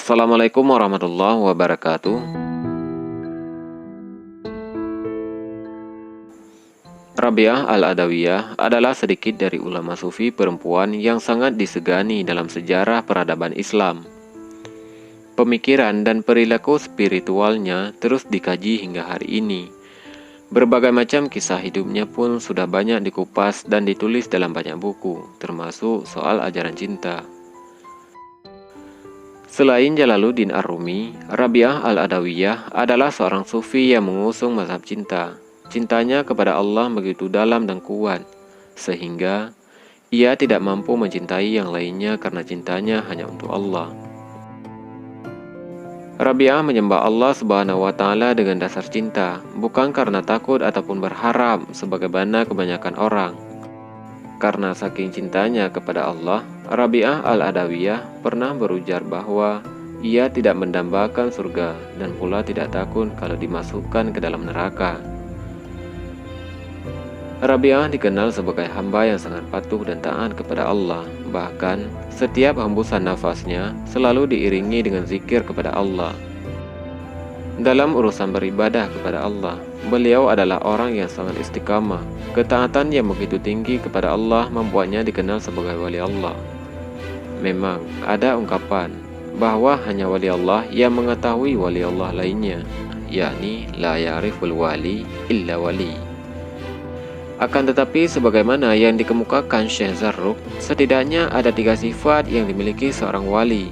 Assalamualaikum warahmatullahi wabarakatuh. Rabi'ah Al-Adawiyah adalah sedikit dari ulama sufi perempuan yang sangat disegani dalam sejarah peradaban Islam. Pemikiran dan perilaku spiritualnya terus dikaji hingga hari ini. Berbagai macam kisah hidupnya pun sudah banyak dikupas dan ditulis dalam banyak buku, termasuk soal ajaran cinta. Selain Jalaluddin Ar-Rumi, Rabi'ah Al-Adawiyah adalah seorang sufi yang mengusung mazhab cinta. Cintanya kepada Allah begitu dalam dan kuat, sehingga ia tidak mampu mencintai yang lainnya karena cintanya hanya untuk Allah. Rabi'ah menyembah Allah Subhanahu wa Ta'ala dengan dasar cinta, bukan karena takut ataupun berharap sebagaimana kebanyakan orang. Karena saking cintanya kepada Allah, Rabi'ah Al-Adawiyah pernah berujar bahwa ia tidak mendambakan surga dan pula tidak takut kalau dimasukkan ke dalam neraka. Rabi'ah dikenal sebagai hamba yang sangat patuh dan taat kepada Allah. Bahkan, setiap hembusan nafasnya selalu diiringi dengan zikir kepada Allah. Dalam urusan beribadah kepada Allah, beliau adalah orang yang sangat istiqamah. Ketaatan yang begitu tinggi kepada Allah membuatnya dikenal sebagai wali Allah. Memang ada ungkapan bahwa hanya wali Allah yang mengetahui wali Allah lainnya, yakni la ya'riful wali illa wali. Akan tetapi sebagaimana yang dikemukakan Syekh Zarruq, setidaknya ada 3 sifat yang dimiliki seorang wali,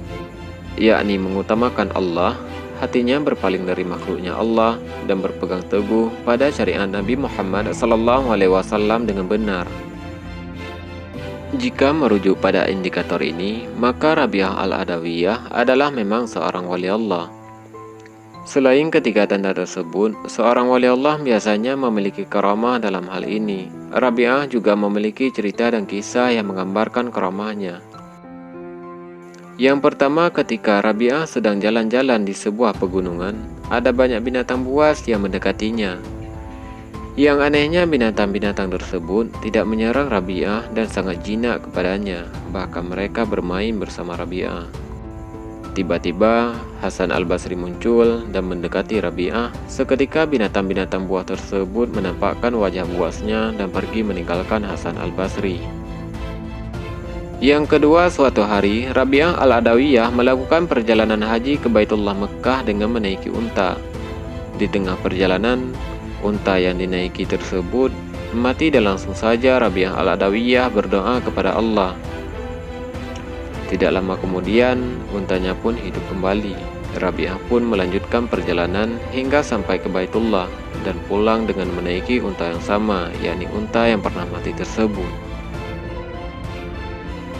yakni mengutamakan Allah, hatinya berpaling dari makhluknya Allah, dan berpegang teguh pada syariat Nabi Muhammad SAW dengan benar. Jika merujuk pada indikator ini, maka Rabi'ah Al-Adawiyah adalah memang seorang wali Allah. Selain ketiga tanda tersebut, seorang wali Allah biasanya memiliki karamah dalam hal ini. Rabi'ah juga memiliki cerita dan kisah yang menggambarkan karamahnya. Yang pertama, ketika Rabi'ah sedang jalan-jalan di sebuah pegunungan, ada banyak binatang buas yang mendekatinya. Yang anehnya, binatang-binatang tersebut tidak menyerang Rabi'ah dan sangat jinak kepadanya, bahkan mereka bermain bersama Rabi'ah. Tiba-tiba, Hasan Al-Basri muncul dan mendekati Rabi'ah. Seketika binatang-binatang buas tersebut menampakkan wajah buasnya dan pergi meninggalkan Hasan Al-Basri. Yang kedua, suatu hari, Rabi'ah Al-Adawiyah melakukan perjalanan haji ke Baitullah Mekah dengan menaiki unta. Di tengah perjalanan, unta yang dinaiki tersebut mati dan langsung saja Rabi'ah Al-Adawiyah berdoa kepada Allah. Tidak lama kemudian, untanya pun hidup kembali. Rabi'ah pun melanjutkan perjalanan hingga sampai ke Baitullah dan pulang dengan menaiki unta yang sama, yakni unta yang pernah mati tersebut.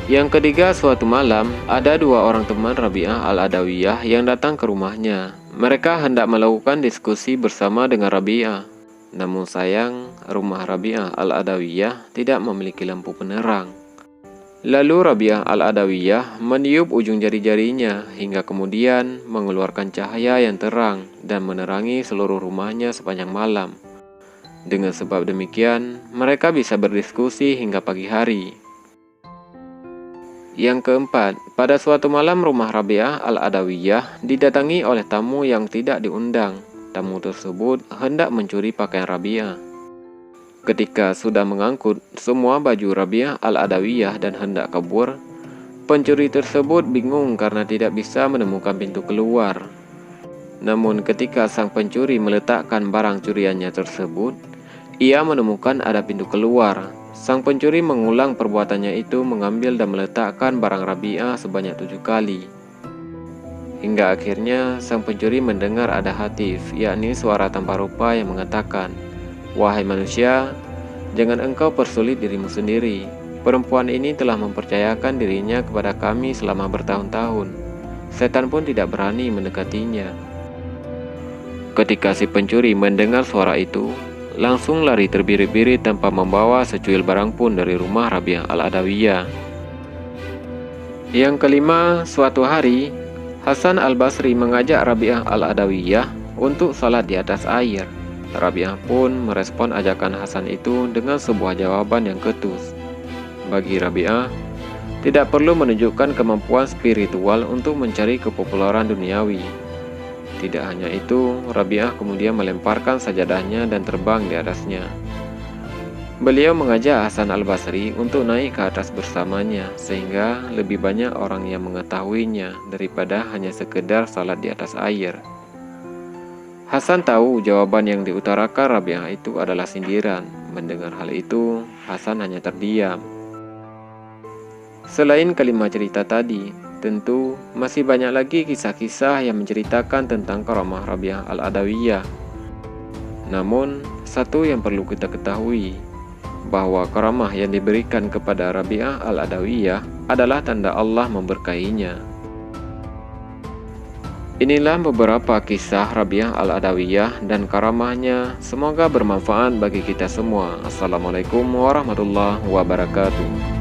Yang ketiga, suatu malam, ada 2 orang teman Rabi'ah Al-Adawiyah yang datang ke rumahnya. Mereka hendak melakukan diskusi bersama dengan Rabi'ah. Namun sayang, rumah Rabi'ah Al-Adawiyah tidak memiliki lampu penerang. Lalu Rabi'ah Al-Adawiyah meniup ujung jari-jarinya hingga kemudian mengeluarkan cahaya yang terang dan menerangi seluruh rumahnya sepanjang malam. Dengan sebab demikian, mereka bisa berdiskusi hingga pagi hari. Yang keempat, pada suatu malam rumah Rabi'ah Al-Adawiyah didatangi oleh tamu yang tidak diundang. Tamu tersebut hendak mencuri pakaian Rabi'ah. Ketika sudah mengangkut semua baju Rabi'ah Al-Adawiyah dan hendak kabur, pencuri tersebut bingung karena tidak bisa menemukan pintu keluar. Namun ketika sang pencuri meletakkan barang curiannya tersebut, ia menemukan ada pintu keluar. Sang pencuri mengulang perbuatannya itu, mengambil dan meletakkan barang Rabi'ah sebanyak 7 kali. Hingga akhirnya sang pencuri mendengar ada hatif, yakni suara tanpa rupa yang mengatakan, "Wahai manusia, jangan engkau persulit dirimu sendiri. Perempuan ini telah mempercayakan dirinya kepada kami selama bertahun-tahun. Setan pun tidak berani mendekatinya." Ketika si pencuri mendengar suara itu, langsung lari terbirit-birit tanpa membawa secuil barang pun dari rumah Rabi'ah Al-Adawiyah. Yang kelima, suatu hari, Hasan Al-Basri mengajak Rabi'ah Al-Adawiyah untuk salat di atas air. Rabi'ah pun merespon ajakan Hasan itu dengan sebuah jawaban yang ketus. Bagi Rabi'ah, Tidak perlu menunjukkan kemampuan spiritual untuk mencari kepopuleran duniawi. Tidak hanya itu, Rabi'ah kemudian melemparkan sajadahnya dan terbang di atasnya. Beliau mengajak Hasan al-Basri untuk naik ke atas bersamanya, sehingga lebih banyak orang yang mengetahuinya daripada hanya sekedar salat di atas air. Hasan tahu jawaban yang diutarakan Rabi'ah itu adalah sindiran. Mendengar hal itu, Hasan hanya terdiam. Selain kalimat cerita tadi, tentu masih banyak lagi kisah-kisah yang menceritakan tentang karamah Rabi'ah al-Adawiyah. Namun, satu yang perlu kita ketahui, bahwa karamah yang diberikan kepada Rabi'ah al-Adawiyah adalah tanda Allah memberkahinya. Inilah beberapa kisah Rabi'ah al-Adawiyah dan karamahnya. Semoga bermanfaat bagi kita semua. Assalamualaikum warahmatullahi wabarakatuh.